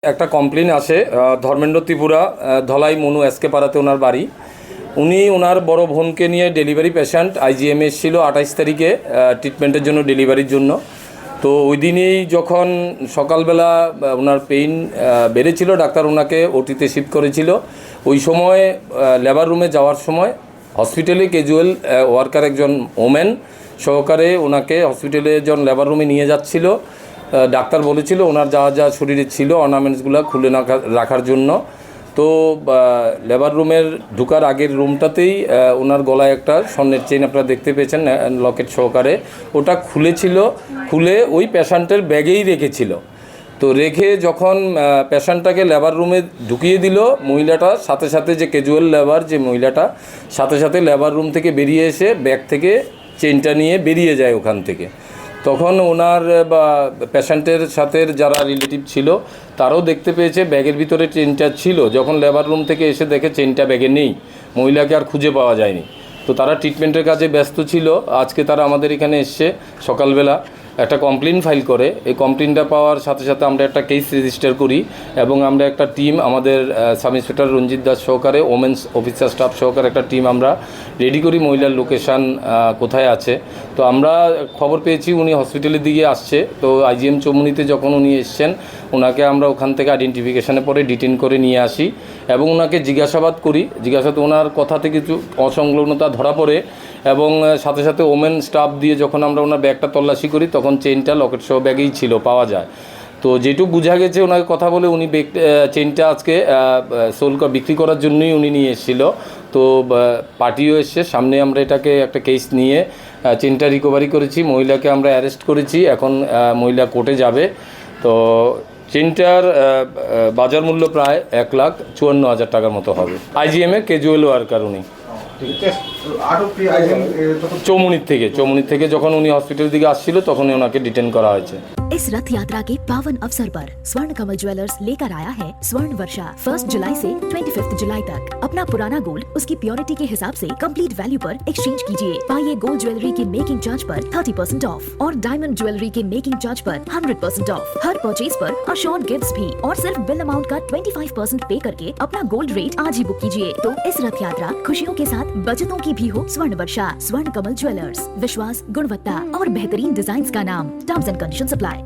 একটা কমপ্লেন আসে ধর্মেন্দ্র ত্রিপুরা ধলাই মনু এসকে পাড়াতে ওনার বাড়ি। উনি ওনার বড় বোনকে নিয়ে ডেলিভারি পেশেন্ট আইজিএমে এসেছিল 28 তারিখে ট্রিটমেন্টের জন্য, ডেলিভারির জন্য। তো ওই দিনই যখন সকালবেলা ওনার পেইন বেড়েছিল, ডাক্তার ওনাকে ওটিতে শিফট করেছিল। ওই সময় লেবার রুমে যাওয়ার সময় হসপিটালে ক্যাজুয়াল ওয়ার্কার একজন ওমেন সহকারে ওনাকে হসপিটালে যখন লেবার রুমে নিয়ে যাচ্ছিল, ডাক্তার বলেছিল ওনার যা যা শরীরে ছিল অর্নামেন্টসগুলো খুলে রাখার জন্য। তো লেবার রুমের ঢুকার আগের রুমটাতেই ওনার গলায় একটা স্বর্ণের চেইন আপনারা দেখতে পেয়েছেন লকেট সহকারে, ওটা খুলেছিল, খুলে ওই পেশেন্টের ব্যাগেই রেখেছিল। তো রেখে যখন পেশেন্টটাকে লেবার রুমে ঢুকিয়ে দিল, মহিলাটা সাথে সাথে, যে ক্যাজুয়াল লেবার যে মহিলাটা, সাথে সাথে লেবার রুম থেকে বেরিয়ে এসে ব্যাগ থেকে চেইনটা নিয়ে বেরিয়ে যায় ওখান থেকে। তখন ওনার বা পেশেন্টের সাথে যারা রিলেটিভ ছিল তারাও দেখতে পেয়েছে ব্যাগের ভিতরে চেইনটা ছিল। যখন লেবার রুম থেকে এসে দেখে চেইনটা ব্যাগে নেই, মহিলাকে আর খুঁজে পাওয়া যায়নি। তো তারা ট্রিটমেন্টের কাজে ব্যস্ত ছিল। আজকে তারা আমাদের এখানে এসছে সকালবেলা, একটা কমপ্লেন ফাইল করে। এই কমপ্লেনটা পাওয়ার সাথে সাথে আমরা একটা কেস রেজিস্টার করি এবং আমরা একটা টিম, আমাদের সাব ইন্সপেক্টর রঞ্জিত দাস সহকারে, ওমেন্স অফিসার স্টাফ সহকারে একটা টিম আমরা রেডি করি মহিলার লোকেশান কোথায় আছে। তো আমরা খবর পেয়েছি উনি হসপিটালের দিকে আসছে। তো আইজিএম চৌমুনিতে যখন উনি এসছেন, ওনাকে আমরা ওখান থেকে আইডেন্টিফিকেশানে পরে ডিটেন করে নিয়ে আসি এবং ওনাকে জিজ্ঞাসাবাদ করি। জিজ্ঞাসাবাদ ওনার কথাতে কিছু অসংলগ্নতা ধরা পড়ে এবং সাথে সাথে ওমেন স্টাফ দিয়ে যখন আমরা ওনার ব্যাগটা তল্লাশি করি, তখন চেইনটা লকেট সহ ব্যাগেই ছিল, পাওয়া যায়। তো যেটুকু বোঝা গেছে ওনাকে কথা বলে, উনি চেইনটা আজকে বিক্রি করার জন্যই উনি নিয়ে এসেছিলো। তো পার্টিও এসছে সামনে, আমরা এটাকে একটা কেস নিয়ে চেইনটা রিকভারি করেছি, মহিলাকে আমরা অ্যারেস্ট করেছি। এখন মহিলা কোর্টে যাবে। তো চেইনটার বাজার মূল্য প্রায় 1,54,000 টাকার মতো হবে। আইজিএমে ক্যাজুয়াল ওয়ার্কার উনি, চৌমুনির থেকে যখন উনি হসপিটালের দিকে আসছিল তখনই ওনাকে ডিটেন করা হয়েছে। इस रथ यात्रा के पावन अवसर पर स्वर्ण कमल ज्वेलर्स लेकर आया है स्वर्ण वर्षा 1 जुलाई से 25 जुलाई तक। अपना पुराना गोल्ड उसकी प्योरिटी के हिसाब से कंप्लीट वैल्यू पर एक्सचेंज कीजिए। पाइए गोल्ड ज्वेलरी के मेकिंग चार्ज पर 30% ऑफ और डायमंड ज्वेलरी के मेकिंग चार्ज पर 100% ऑफ। हर परचेज पर अशोर्ड गिफ्ट्स भी, और सिर्फ बिल अमाउंट का 25% पे करके अपना गोल्ड रेट आज ही बुक कीजिए। तो इस रथ यात्रा खुशियों के साथ बचतों की भी हो। स्वर्ण वर्षा, स्वर्ण कमल ज्वेलर्स, विश्वास, गुणवत्ता और बेहतरीन डिजाइन का नाम। Terms and conditions apply.